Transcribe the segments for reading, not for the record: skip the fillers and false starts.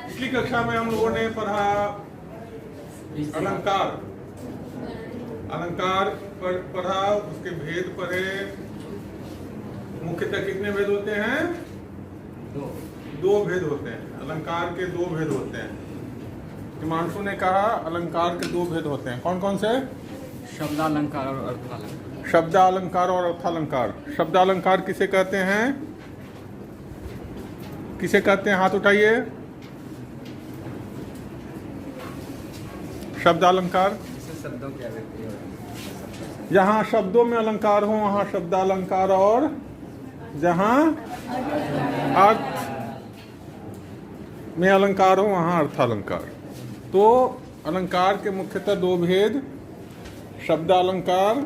पिछली कक्षा में हम लोगों ने पढ़ा अलंकार। अलंकार पढ़ा, उसके भेद पढ़े। मुख्यतः कितने भेद होते हैं? दो भेद होते हैं। अलंकार के दो भेद होते हैं। हिमांशु ने कहा अलंकार के दो भेद होते हैं। कौन कौन से? शब्दालंकार और अर्थालंकार। शब्दालंकार और अर्थालंकार। शब्दालंकार किसे कहते हैं? किसे कहते हैं? हाथ उठाइए। शब्दालंकार शब्दों की अभिव्यक्ति है। जहाँ शब्दों में अलंकार हो वहाँ शब्दालंकार, और जहाँ अर्थ में अलंकार हो वहाँ अर्थालंकार। तो अलंकार के मुख्यतः दो भेद, शब्दालंकार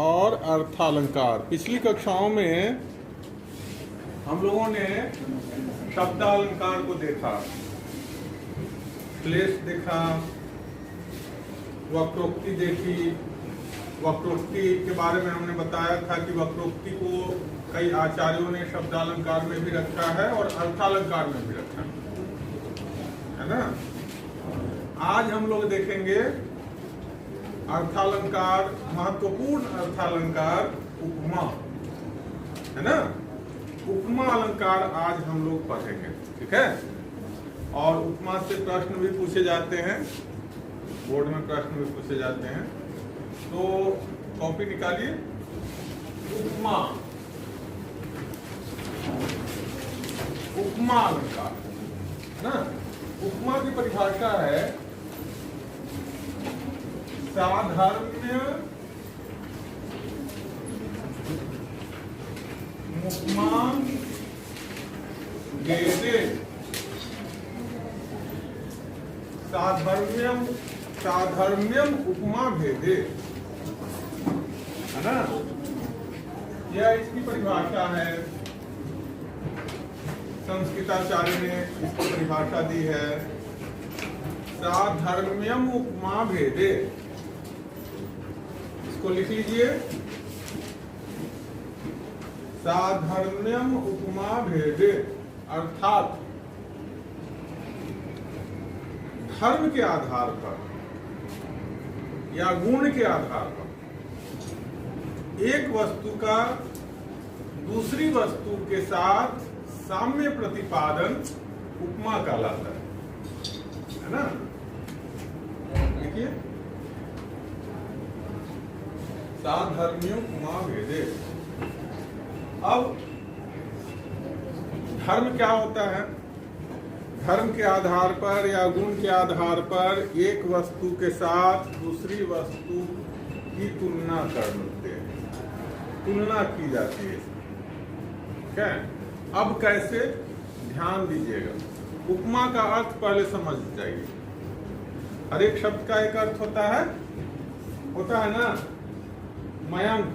और अर्थालंकार। पिछली कक्षाओं में हम लोगों ने शब्दालंकार को देखा, श्लेष देखा, वक्रोक्ति देखी। वक्रोक्ति के बारे में हमने बताया था कि वक्रोक्ति को कई आचार्यों ने शब्दालंकार में भी रखा है और अर्थालंकार में भी रखा है ना। आज हम लोग देखेंगे अर्थालंकार, महत्वपूर्ण अर्थालंकार उपमा, है ना। उपमा अलंकार आज हम लोग पढ़ेंगे, ठीक है। और उपमा से प्रश्न भी पूछे जाते हैं, बोर्ड में प्रश्न भी पूछे जाते हैं। तो कॉपी निकालिए। उपमा, उपमा अलंकार ना। उपमा की परिभाषा है साधर्म्य उपमा भेदे। साधर्म्यम उपमा भेदे, है ना। यह इसकी परिभाषा है। संस्कृताचार्य ने इसकी परिभाषा दी है, साधर्म्यम उपमा भेदे। इसको लिख लीजिए, साधर्म्यम उपमा भेदे। अर्थात धर्म के आधार पर या गुण के आधार पर एक वस्तु का दूसरी वस्तु के साथ साम्य प्रतिपादन उपमा कहलाता है ना। देखिए, साधर्म्य उपमा भेदे। अब धर्म क्या होता है? धर्म के आधार पर या गुण के आधार पर एक वस्तु के साथ दूसरी वस्तु की तुलना करते हैं, तुलना की जाती है, ठीक है। अब कैसे? ध्यान दीजिएगा। उपमा का अर्थ पहले समझ जाइए। हर एक शब्द का एक अर्थ होता है ना। मयंक,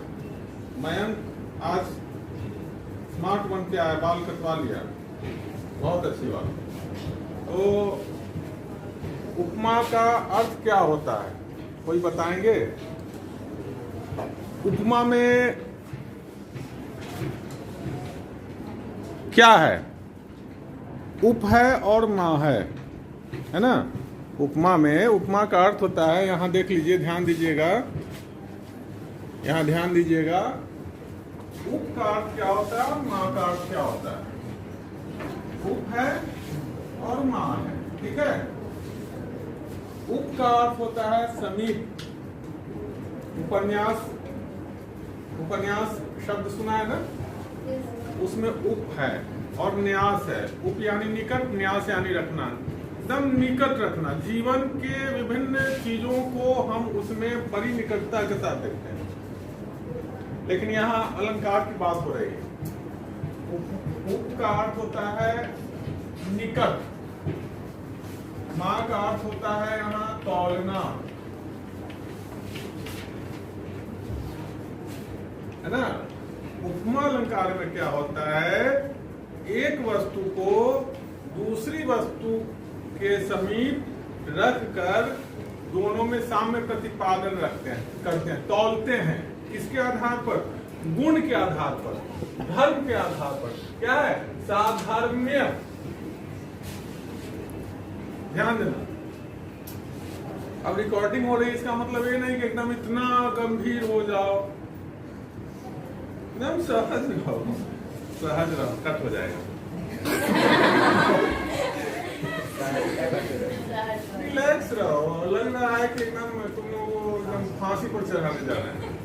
मयंक आज स्मार्ट बन के आया, बाल कटवा लिया, बहुत अच्छी बात। तो उपमा का अर्थ क्या होता है? कोई बताएंगे? उपमा में क्या है? उप है और मा है ना। उपमा में उपमा का अर्थ होता है, यहां देख लीजिए, ध्यान दीजिएगा, यहां ध्यान दीजिएगा। उप का अर्थ क्या होता है, मा का अर्थ क्या होता है? उप है और मा है, ठीक है। उप का अर्थ होता है समीप। उपन्यास, उपन्यास शब्द सुना है ना, उसमें उप है और न्यास है। उप यानी निकट, न्यास यानी रखना, एकदम निकट रखना। जीवन के विभिन्न चीजों को हम उसमें बड़ी निकटता के साथ देखते हैं। लेकिन यहाँ अलंकार की बात हो रही है। उप का अर्थ होता है निकट, मां का अर्थ होता है यहाँ तौलना, है ना। उपमा अलंकार में क्या होता है? एक वस्तु को दूसरी वस्तु के समीप रखकर दोनों में साम्य प्रतिपादन करते हैं, तौलते हैं। किसके आधार पर? गुण के आधार पर, धर्म के आधार पर। क्या है? साधर्म्य। ध्यान देना। अब रिकॉर्डिंग हो रही है, इसका मतलब ये नहीं कि एकदम इतना गंभीर हो जाओ, एकदम सहज रहो, सहज रहो, कट हो जाएगा। रिलैक्स रहो। लग रहा है कि एकदम तुम लोगों को एकदम फांसी पर चढ़ाने जा रहे हैं,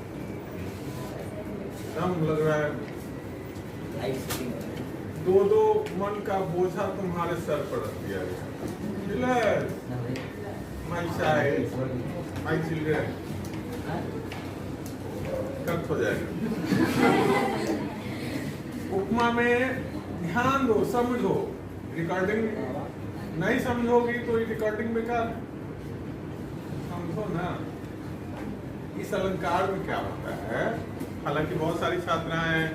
एकदम लग रहा है दो मन का बोझा तुम्हारे सर पर रख दिया गया। Relax my child, my children, cut हो जाएगा। उपमा में ध्यान दो, समझो। रिकॉर्डिंग नहीं समझोगी तो ये रिकॉर्डिंग बेकार। समझो ना इस अलंकार में क्या होता है। हालांकि बहुत सारी छात्राएं हैं,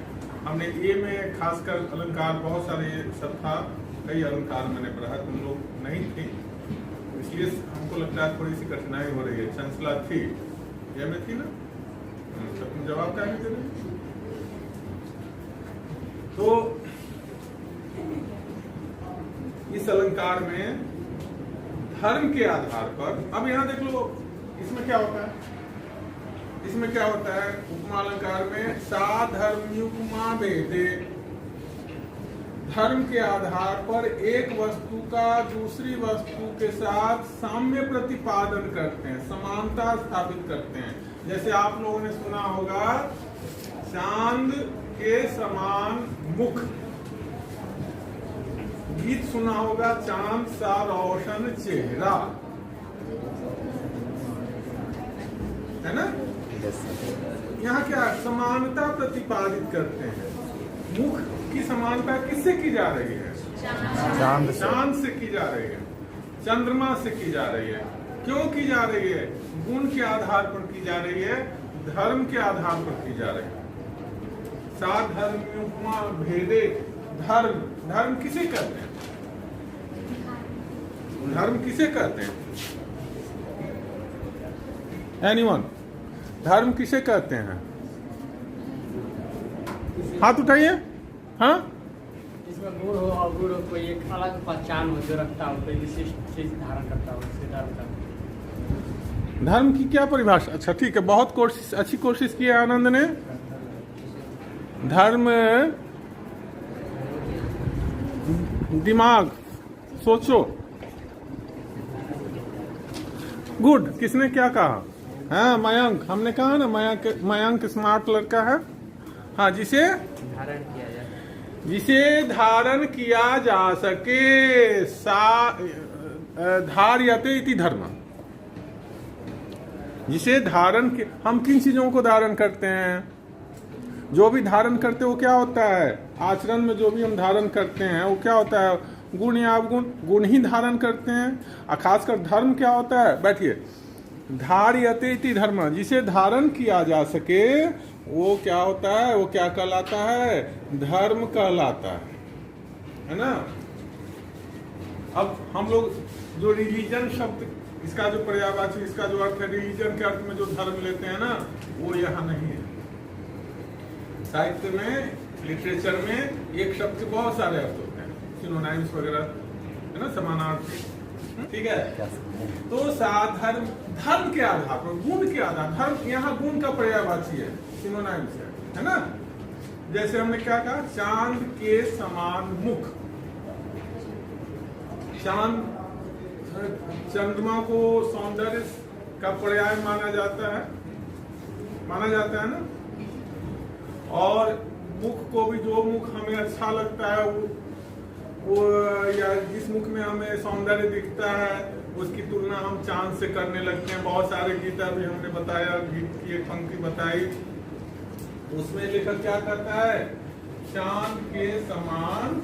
हमने ए में खासकर अलंकार बहुत सारे सब था, कई अलंकार मैंने पढ़ा, तुम लोग नहीं थे, इसलिए हमको लगता है थोड़ी सी कठिनाई हो रही है। चंचला थी, ये में थी ना, तो तुम जवाब क्या नहीं दे रहे। तो इस अलंकार में धर्म के आधार पर, अब यहां देख लो इसमें क्या होता है। इसमें क्या होता है उपमा अलंकार में? साधर्म्युपमा भेदे, धर्म के आधार पर एक वस्तु का दूसरी वस्तु के साथ साम्य प्रतिपादन करते हैं, समानता स्थापित करते हैं। जैसे आप लोगों ने सुना होगा चांद के समान मुख, गीत सुना होगा चांद सा रोशन चेहरा, है ना। यहाँ क्या समानता प्रतिपादित करते हैं। मुख की समानता किससे की जा रही है? चांद से की जा रही है, चंद्रमा से की जा रही है। क्यों की जा रही है? गुण के आधार पर की जा रही है, धर्म के आधार पर की जा रही है। साधर्म्युपमा भेदे, धर्म, धर्म किसे कहते हैं? धर्म किसे कहते हैं? एनीवन? धर्म किसे कहते हैं? हाथ उठाइए। हाँ, इसमें गुण हो अवगुण हो, कोई एक अलग पहचान हो जो रखता हो, कोई विशिष्ट चीज धारण करता हो, उसे धर्म का। धर्म की क्या परिभाषा? अच्छा ठीक है, बहुत कोशिश, अच्छी कोशिश की है आनंद ने। धर्म, दिमाग, सोचो। गुड। किसने क्या कहा? हाँ मयंक, हमने कहा ना मयंक स्मार्ट लड़का है। हाँ, जिसे धारण किया जाए, जिसे धारण किया जा सके, धार्यते इति धर्म। जिसे धारण, हम किन चीजों को धारण करते हैं? जो भी धारण करते हैं वो क्या होता है? आचरण में जो भी हम धारण करते हैं वो क्या होता है? गुण या अवगुण, गुण ही धारण करते हैं। और खासकर धर्म क्या होता है? बैठिए। धार्यते इति धर्म, जिसे धारण किया जा सके वो क्या होता है? वो क्या कहलाता है? धर्म कहलाता है ना। अब हम लोग जो रिलीजन शब्द, इसका जो पर्यायवाची, इसका जो अर्थ है रिलीजन के अर्थ में जो धर्म लेते हैं ना, वो यहाँ नहीं है। साहित्य में, लिटरेचर में एक शब्द के बहुत सारे अर्थ होते हैं, सिनोनाइम्स वगैरह, है ना, समानार्थी। ठीक है। तो साधर्म, धर्म के आधार पर, गुण के आधार, धर्म यहाँ गुण का पर्यायवाची है, सिनोनाइम्स है ना। जैसे हमने क्या कहा? चांद के समान मुख। चांद, चंद्रमा को सौंदर्य का पर्याय माना जाता है ना। और मुख को भी, जो मुख हमें अच्छा लगता है वो या जिस मुख में हमें सौंदर्य दिखता है उसकी तुलना हम चांद से करने लगते हैं। बहुत सारे गीता भी हमने बताया, गीत की एक पंक्ति बताई, उसमें लेखक क्या कहता है? चांद के समान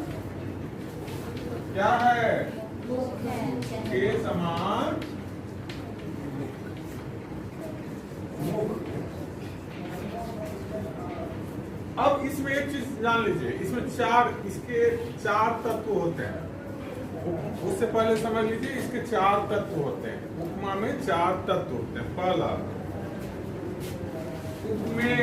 क्या है? के समान मुख। अब इसमें एक चीज जान लीजिए, इसमें इसके चार तत्व होते हैं। उससे पहले समझ लीजिए इसके चार तत्व होते हैं। उपमा में चार तत्व होते हैं। पहला, उपमेय,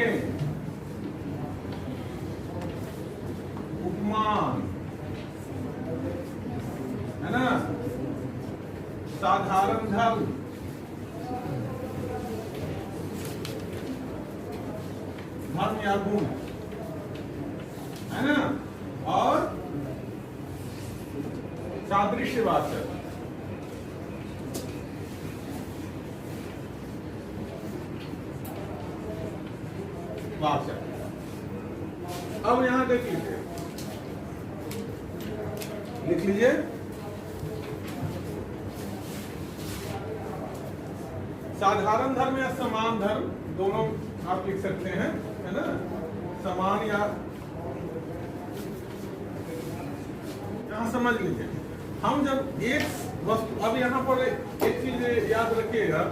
साधारण धर्म, धर्म या गुण, है ना, और सादृश्यवाचक, वाचक। अब यहां देख लीजिए, लिख लीजिए, साधारण धर्म या समान धर्म दोनों आप लिख सकते हैं, है ना, समान या, यहां समझ लीजिए, हम जब एक वस्तु, अब यहां पर एक चीज याद रखिएगा,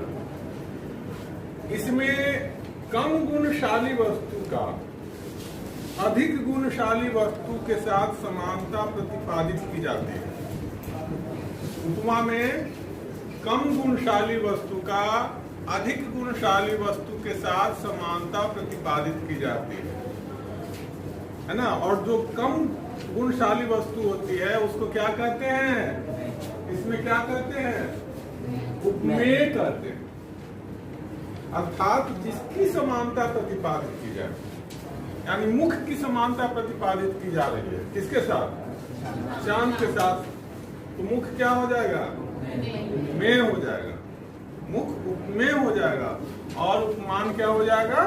इसमें कम गुणशाली वस्तु का अधिक गुणशाली वस्तु के साथ समानता प्रतिपादित की जाती है। उपमा में कम गुणशाली वस्तु का अधिक गुणशाली वस्तु के साथ समानता प्रतिपादित की जाती है ना, और जो कम गुणशाली वस्तु होती है उसको क्या कहते हैं, इसमें क्या कहते हैं, उपमेय कहते हैं, अर्थात जिसकी समानता प्रतिपादित की जाए, यानी मुख की समानता प्रतिपादित की जा रही है, किसके साथ, चांद के साथ, तो मुख क्या हो जाएगा, उपमेय हो जाएगा, मुख उपमेय हो जाएगा, और उपमान क्या हो जाएगा,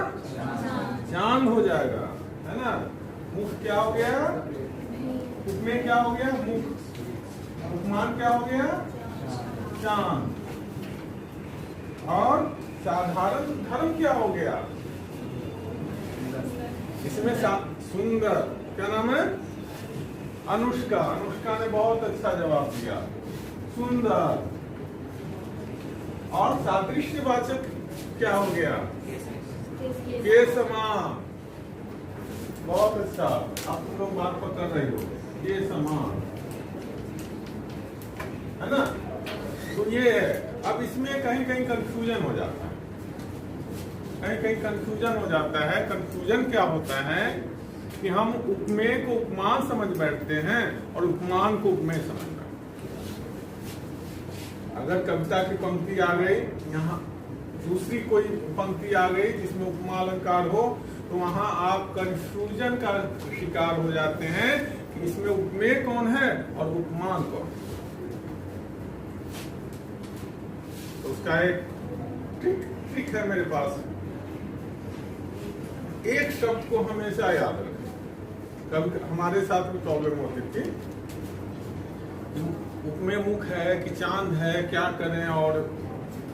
चांद हो जाएगा, है ना। मुख क्या हो गया, उपमेय क्या हो गया, मुख, उपमान क्या हो गया, चांद, और साधारण धर्म क्या हो गया, इसमें सुंदर, क्या नाम है, अनुष्का, अनुष्का ने बहुत अच्छा जवाब दिया, सुंदर, और सादृश्यवाचक क्या हो गया, के समान, बहुत अच्छा, आप लोग बात पकड़ रहे हो, के समान, है ना। तो ये है, अब इसमें कहीं कहीं कंफ्यूजन हो जाता है, कहीं कहीं कंफ्यूजन हो जाता है। कंफ्यूजन क्या होता है कि हम उपमेय को उपमान समझ बैठते हैं और उपमान को उपमेय समझ बैठते हैं। अगर कविता की पंक्ति आ गई, यहाँ दूसरी कोई पंक्ति आ गई जिसमें उपमा अलंकार हो, तो वहां आप कंफ्यूजन का शिकार हो जाते हैं कि इसमें उपमेय कौन है और उपमान कौन है। तो उसका एक ट्रिक है मेरे पास, एक शब्द को हमेशा याद रखें। कभी हमारे साथ भी प्रॉब्लम होती थी, उपमेय मुख है कि चांद है, क्या करें, और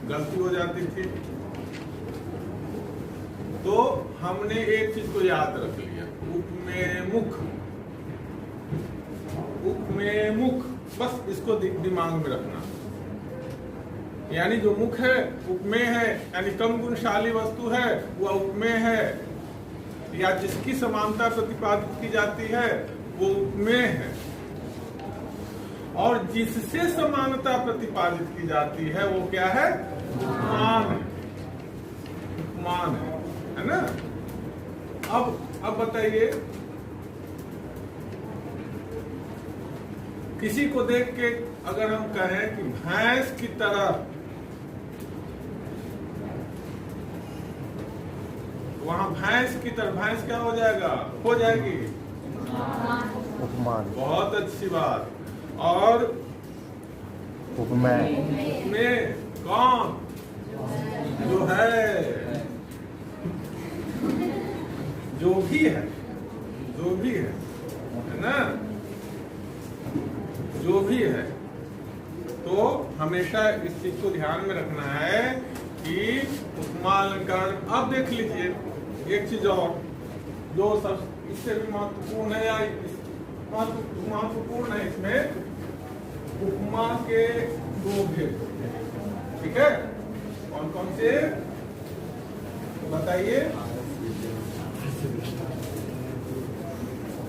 गलती हो जाती थी। तो हमने एक चीज को याद रख लिया, उपमेय मुख, उपमेय मुख, बस इसको दिमाग में रखना। यानी जो मुख है उपमेय है, यानी कम गुणशाली वस्तु है वह उपमेय है, या जिसकी समानता प्रतिपादित की जाती है वो उपमेय है, और जिससे समानता प्रतिपादित की जाती है वो क्या है, उपमान है, उपमान है ना। अब बताइए, किसी को देख के अगर हम कहें कि भैंस की तरह, वहां भैंस की तरह, भैंस क्या हो जाएगा, हो जाएगी उपमान, बहुत अच्छी बात। और उपमेय में कौन, जो है, जो भी है, जो भी है ना, जो भी है। तो हमेशा इस चीज को ध्यान में रखना है कि उपमा अलंकार। अब देख लीजिए एक चीज और जो सब इससे भी महत्वपूर्ण है, या महत्वपूर्ण है, इसमें उपमा के दो भेद, ठीक है, कौन कौन से बताइए।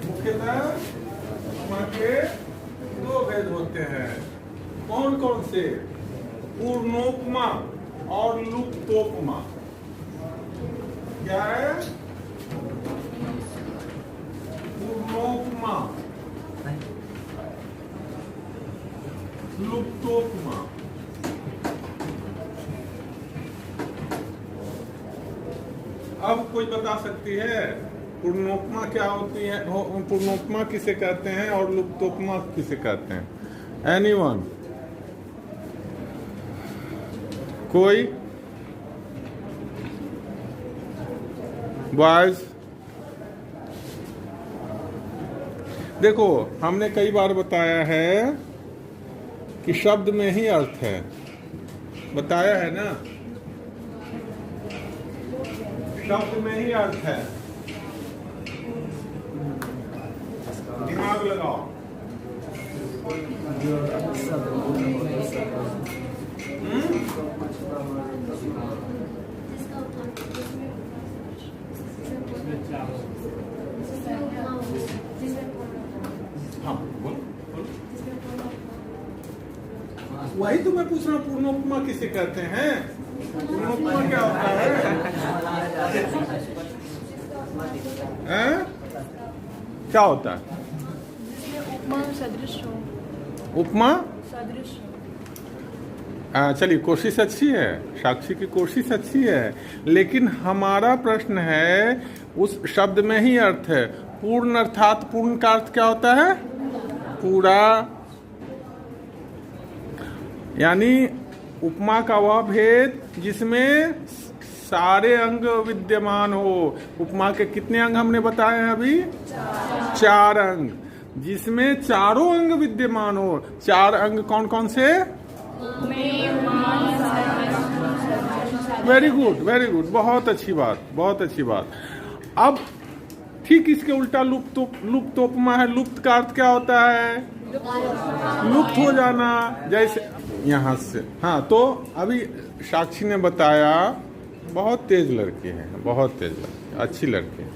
मुख्यतः उपमा के दो भेद होते हैं, कौन कौन से, पूर्णोपमा और लुप्तोपमा। क्या है, पूर्णोपमा, लुप्तोपमा। अब कोई बता सकती है पूर्णोपमा क्या होती है, पूर्णोपमा किसे कहते हैं और लुप्तोपमा किसे कहते हैं? एनीवन? कोई? बॉयज देखो, हमने कई बार बताया है कि शब्द में ही अर्थ है, बताया है ना, शब्द में ही अर्थ है। दिमाग लगाओ। हाँ बोलो। वही तो मैं पूछ रहा हूँ, पूर्णोपमा किसे कहते हैं? पूर्णोपमा क्या होता है? क्या होता है? उपमा सदृश हो। उपमा सदृश। चलिए, कोशिश अच्छी है, साक्षी की कोशिश अच्छी है, लेकिन हमारा प्रश्न है उस शब्द में ही अर्थ है। पूर्ण अर्थात पूर्ण का अर्थ क्या होता है? पूरा। यानी उपमा का वह भेद जिसमें सारे अंग विद्यमान हो। उपमा के कितने अंग हमने बताए हैं अभी? 4 अंग, जिसमें चारों अंग विद्यमान हो। 4 अंग कौन कौन से? वेरी गुड, वेरी गुड, बहुत अच्छी बात, बहुत अच्छी बात। अब ठीक इसके उल्टा लुप्तोपमा है। लुप्त का अर्थ क्या होता है? लुप्त हो जाना, जैसे यहाँ से। हाँ, तो अभी साक्षी ने बताया, बहुत तेज लड़की है, बहुत तेज लड़की, अच्छी लड़की है।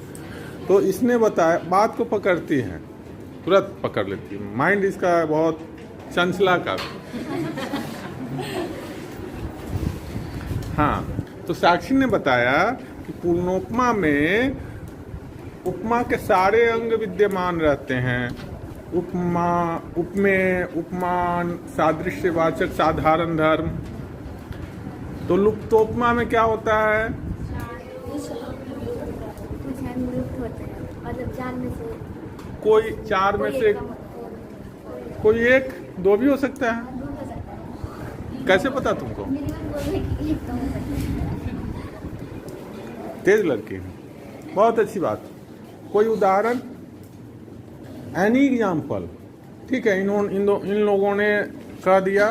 तो इसने बताया, बात को पकड़ती है, तुरंत पकड़ लेती है, माइंड इसका बहुत चंचला का। हाँ, तो साक्षी ने बताया कि पूर्णोपमा में उपमा के सारे अंग विद्यमान रहते हैं। उपमा, उपमेय, उपमान, सादृश्यवाचक, साधारण धर्म। तो लुप्तोपमा में क्या होता है? कोई 4 में से कोई 1, 2 भी हो सकता है। कैसे पता तुमको? तेज लड़की है, बहुत अच्छी बात। कोई उदाहरण? Any example? ठीक है, इन लोगों ने कह दिया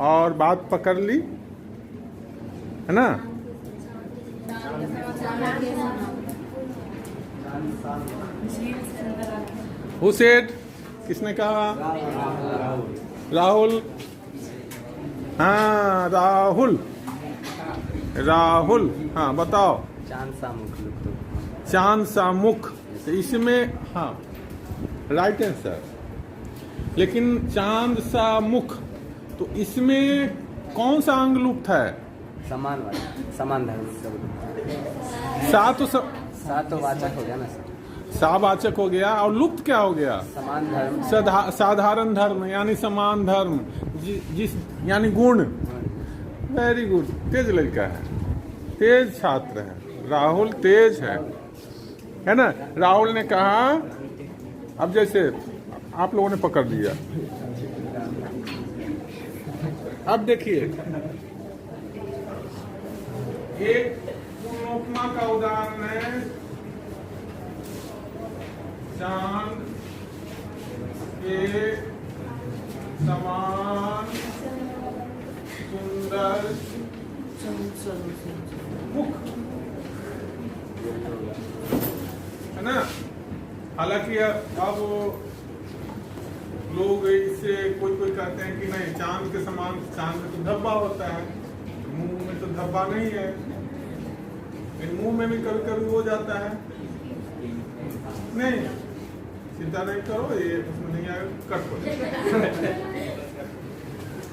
और बात पकड़ ली, है ना? Who said? किसने कहा? राहुल। हाँ, राहुल, राहुल, हाँ बताओ। चांद सा मुख। चांद सा मुख, इसमें हाँ राइट आंसर। लेकिन चांद सा मुख, तो इसमें कौन सा अंग लुप्त है? समान वाला, समान धर्म। सा तो वाचक हो गया ना। सावाचक हो गया, और लुप्त क्या हो गया? समान धर्म। साधारण धर्म यानी समान धर्म, जिस यानी गुण। वेरी गुड, तेज लड़का है, तेज छात्र है राहुल, तेज है ना? राहुल ने कहा, अब जैसे आप लोगों ने पकड़ लिया, अब देखिए एक पूर्णोपमा का उदाहरण है, चांद के समान सुंदर मुख, है ना? हालांकि अब लोग इससे कोई कहते हैं कि नहीं, चांद के समान, चांद में तो धब्बा होता है, मुंह में तो धब्बा नहीं है, लेकिन मुंह में भी कभी कभी हो जाता है। नहीं, चिंता नहीं करो, ये उसमें नहीं आएगा, कट हो जाएगा।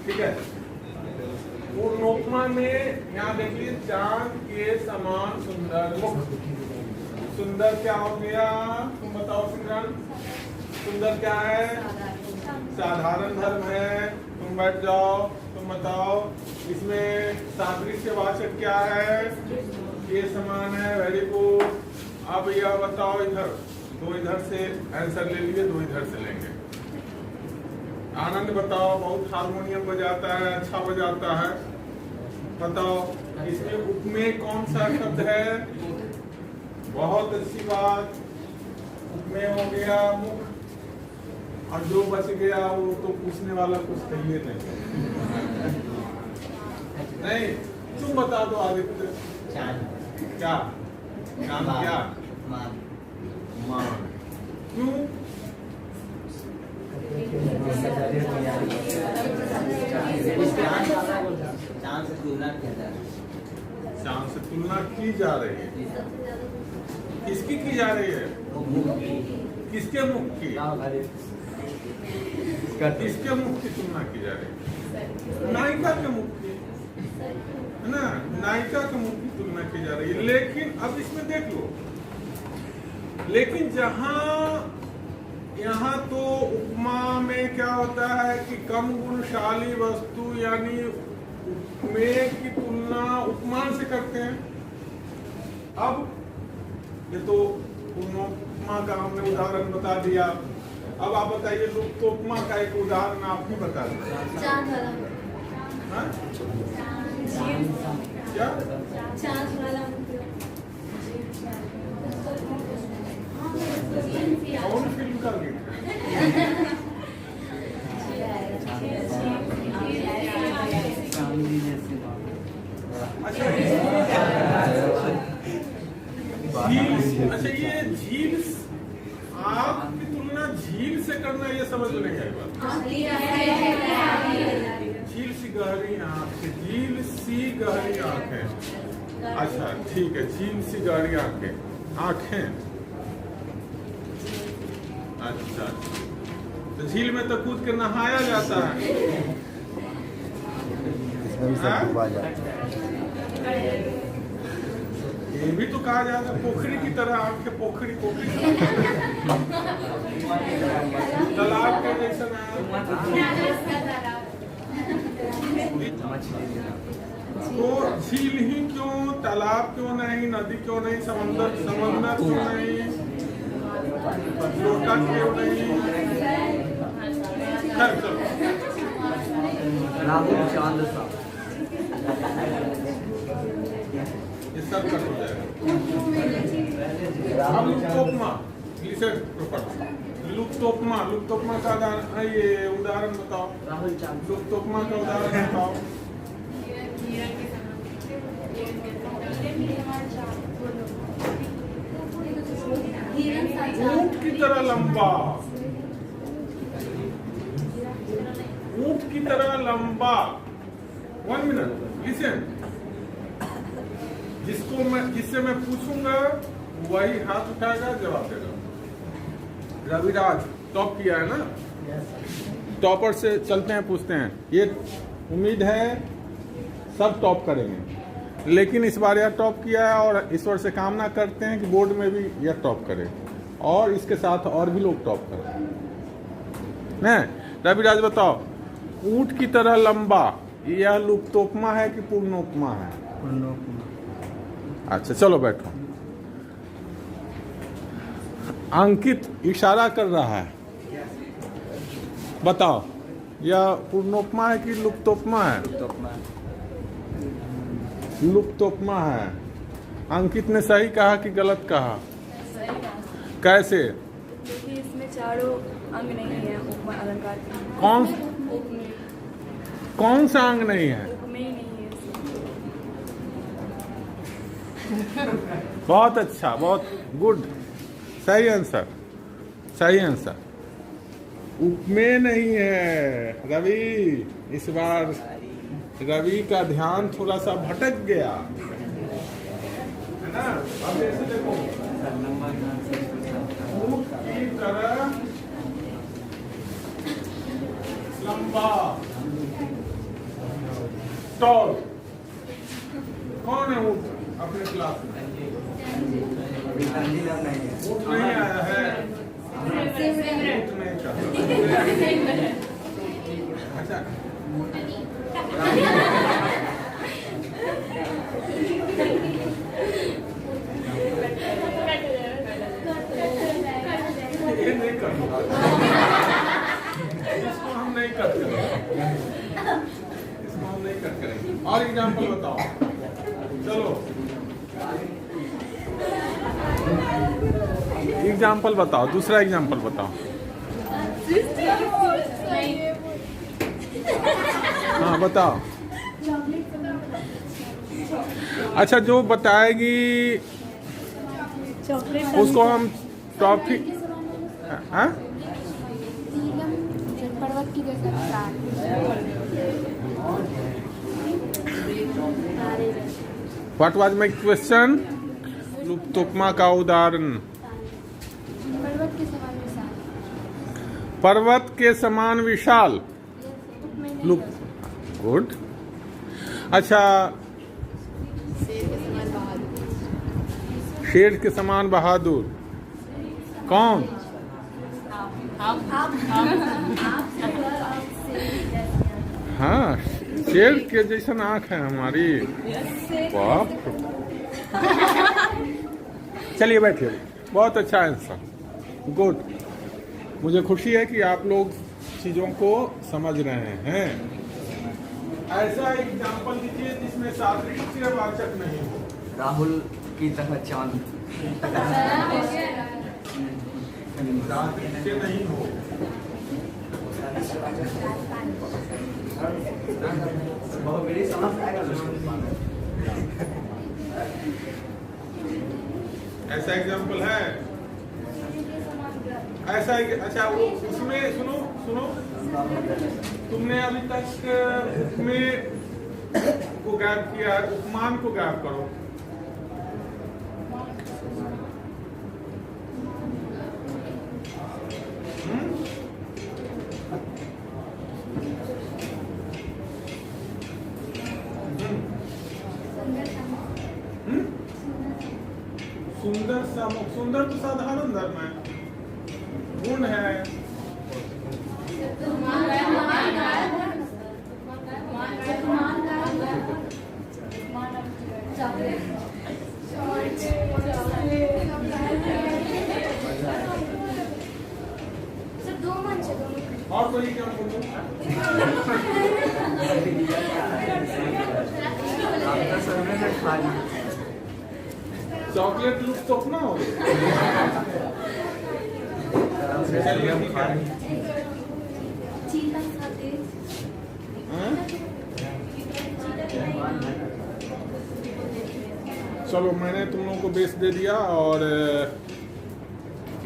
ठीक है। पूर्णोपमा में यहाँ देखिए, चांद के समान सुंदर मुख। सुंदर क्या हो गया? तुम बताओ सिमरन, सुंदर क्या है? साधारण धर्म है। तुम बैठ जाओ, तुम बताओ। इसमें सादृश्यवाचक क्या है? ये समान है, वेरी गुड। अब यह बताओ इधर, दो इधर से आंसर ले लिए, दो इधर से लेंगे। आनंद बताओ, बहुत हारमोनियम बजाता है, अच्छा बजाता है, बताओ इसमें उपमेय कौन सा शब्द है? बहुत अच्छी बात, उपमेय हो गया मुख। और जो बच गया वो तो पूछने वाला कुछ कहिए नहीं, तुम बता दो आदित्य। क्या नाम? क्या मान? क्यों? चांद से तुलना की जा रही है। किसकी की जा रही है? किसके मुख की? किसके मुख की तुलना की जा रही है? नायिका के मुख की, है ना? नायिका के मुख की तुलना की जा रही है। लेकिन अब इसमें देख लो, लेकिन यहाँ तो उपमा में क्या होता है कि कम गुणशाली वस्तु यानी उपमेय की तुलना उपमान से करते हैं। अब ये तो उपमा का हमने उदाहरण बता दिया। अब आप बताइए लुप्तोपमा का एक उदाहरण आप ही बता दीजिए। क्या? कौन फिल्म का गीत? अच्छा, ये झील, आपकी तुलना झील से करना, ये समझ में नहीं आई बात। झील सी गहरी आंख, झील सी गहरी आंखें। अच्छा ठीक है, झील सी गहरी आंखें। अच्छा, तो झील में तो कूद के नहाया जाता है। ये भी तो कहा जाता है पोखरी की तरह आंखें, पोखरी तालाब के जैसा। तो झील ही क्यों, तालाब क्यों नहीं, नदी क्यों नहीं, समंदर क्यों नहीं, लोटा क्यों नहीं? चलो ये सब कर हो जाएगा। अब लुप्तोपमा का ये उदाहरण बताओ। लुप्तोपमा का उदाहरण बताओ। ऊंट की तरह लंबा, ऊंट की तरह लंबा। 1 मिनट लिसन। जिससे मैं पूछूंगा वही हाथ उठाएगा, जवाब देगा। रविराज टॉप किया है ना? टॉपर से चलते हैं, पूछते हैं। ये उम्मीद है सब टॉप करेंगे, लेकिन इस बार यह टॉप किया है और ईश्वर से कामना करते हैं कि बोर्ड में भी यह टॉप करे और इसके साथ और भी लोग टॉप करें। रविराज बताओ, ऊंट की तरह लंबा, यह लुप्तोपमा है कि पूर्णोपमा है? अच्छा चलो बैठो। अंकित इशारा कर रहा है, बताओ यह पूर्णोपमा है कि लुप्तोपमा है? लुप्तोपमा है। अंकित ने सही कहा कि गलत कहा? कैसे? क्योंकि इसमें चारों अंग नहीं है उपमा अलंकार के। कौन सा अंग नहीं है? उपमेय नहीं है। बहुत अच्छा, बहुत गुड, सही आंसर, सही आंसर। उपमेय नहीं है रवि। इस बार रवि का ध्यान थोड़ा सा भटक गया है ना? अब ऐसे देखो, ऊंट की तरह लंबा, टॉल। कौन है ऊंट अपने क्लास में? ऊंट नहीं आया है, ऊंट नहीं चाहता। अच्छा नहीं कट इसको हम नहीं कट करेंगे, इसको हम नहीं कट करेंगे। और एग्जाम्पल बताओ, चलो एग्जाम्पल बताओ, दूसरा एग्जाम्पल बताओ। हाँ बताओ। अच्छा, जो बताएगी चॉकलेट उसको हम टॉफी। हाँ, पर्वत की जैसे व्हाट वाज माय क्वेश्चन? उपमा का उदाहरण। पर्वत के समान विशाल। पर्वत के समान विशाल। Look good. अच्छा, शेर के समान बहादुर कौन? हाँ, शेर के जैसन आँख है हमारी। वाह, चलिए बैठिए। बहुत अच्छा आंसर, गुड। मुझे खुशी है कि आप लोग चीजों को समझ रहे हैं। ऐसा एग्जाम्पल दीजिए जिसमें सादृश्यवाचक नहीं हो। राहुल की तरह चांद। सादृश्य नहीं हो। मेरी समझ आएगा। ऐसा एग्जाम्पल है? ऐसा अच्छा, वो उसमें सुनो सुनो, तुमने अभी तक उपमे को गायब किया है, उपमान को गायब करो। सुंदर सामुक, सुंदर तो साधारण धर्म है, गुण है। और कोई क्या बोलो? चॉकलेट लुक तो अपना हो गया। चलो, मैंने तुम लोगों को बेस दे दिया, और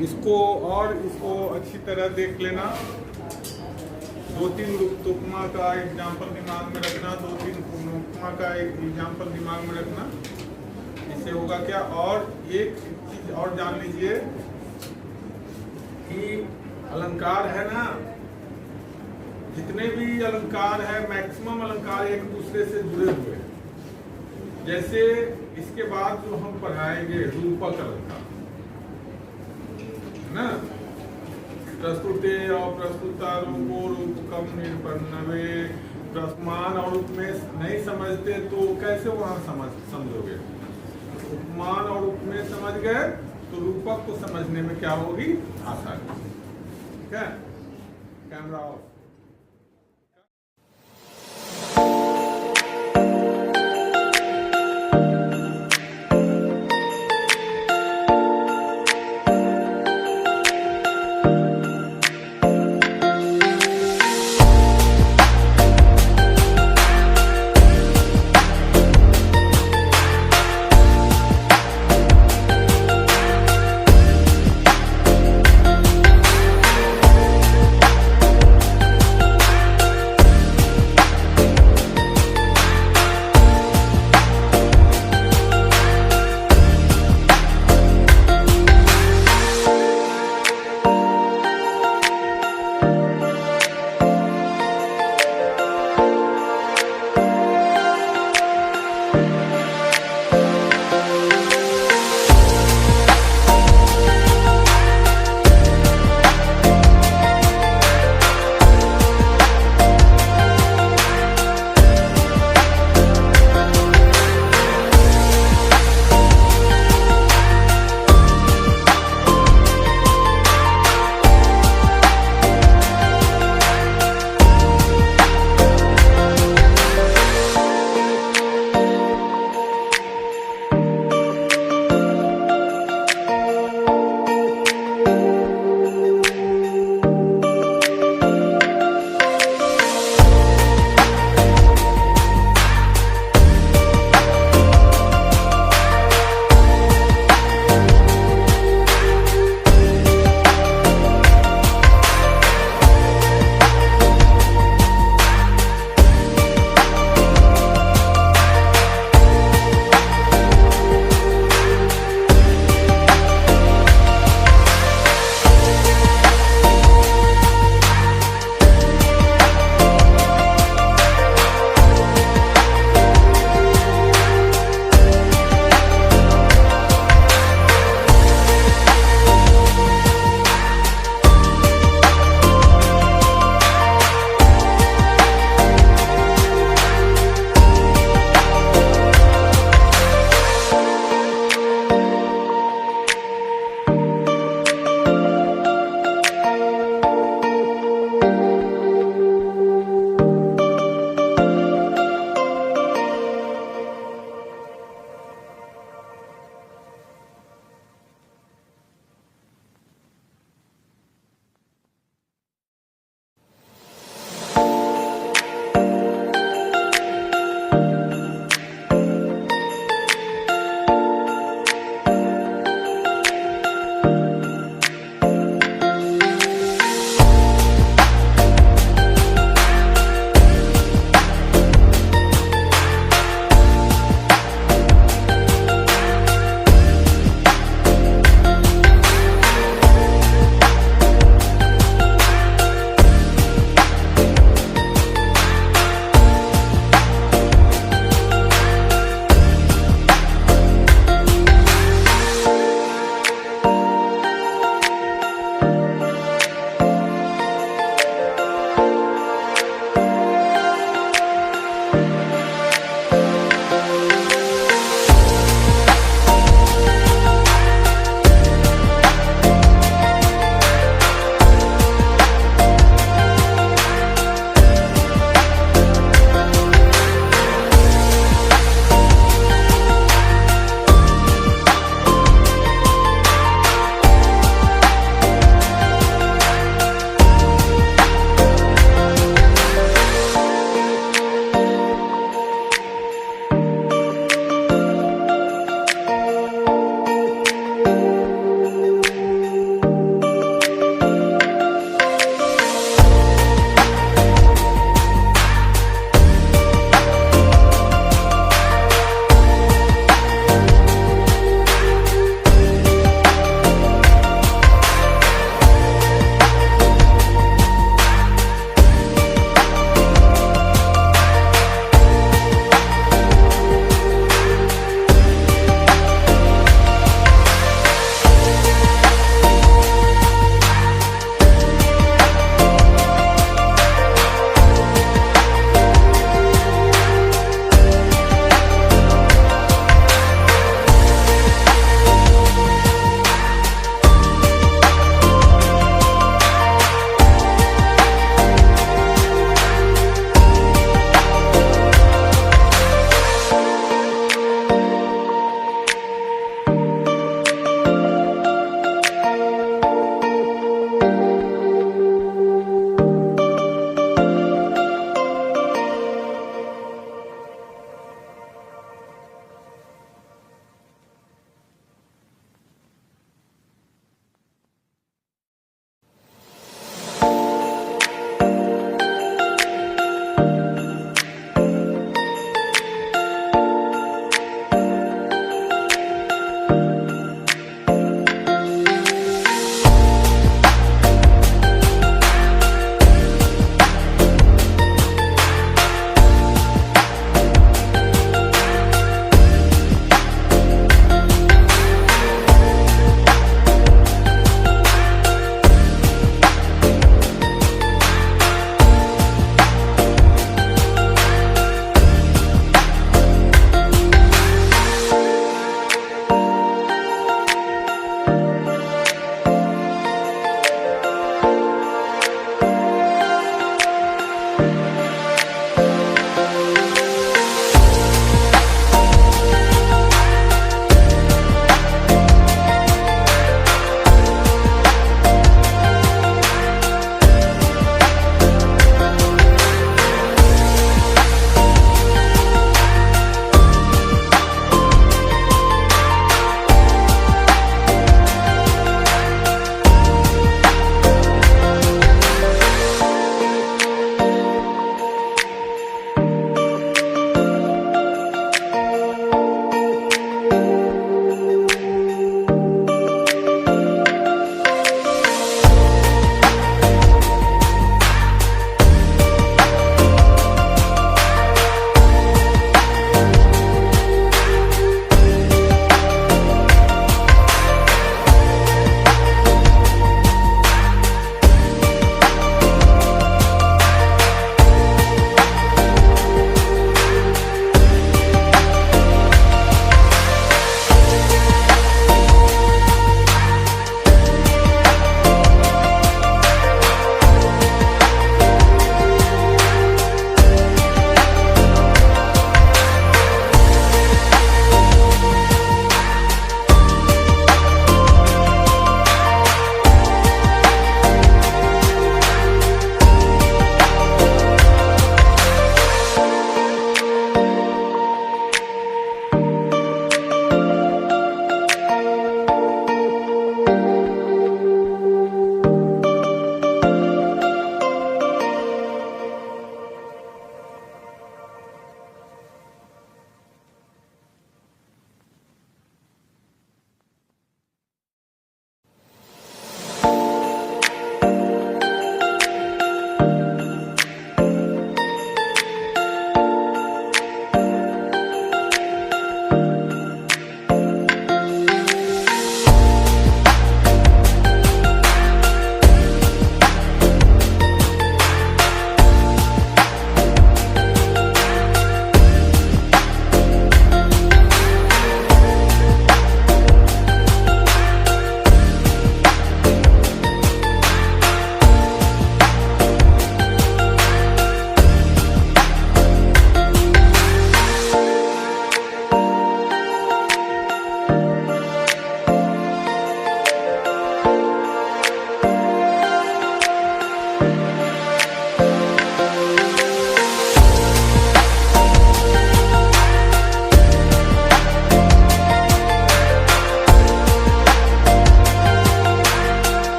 इसको अच्छी तरह देख लेना। 2-3 उपमा का एग्जाम्पल दिमाग में रखना, 2-3 उपमा का एग्जाम्पल दिमाग में रखना। इससे होगा क्या? और एक चीज और जान लीजिए कि अलंकार है ना, जितने भी अलंकार है, मैक्सिमम अलंकार एक दूसरे से जुड़े हुए हैं। जैसे इसके बाद जो हम पढ़ाएंगे रूपक अलंकार, है ना, प्रस्तुते और प्रस्तुता रूपो रूपकम निरूपणवे। प्रमान और उपमेय नहीं समझते तो कैसे वहां समझोगे? उपमान और उपमेय समझ गए तो रूपक को समझने में क्या होगी? आसानी। ठीक है, कैमरा ऑफ।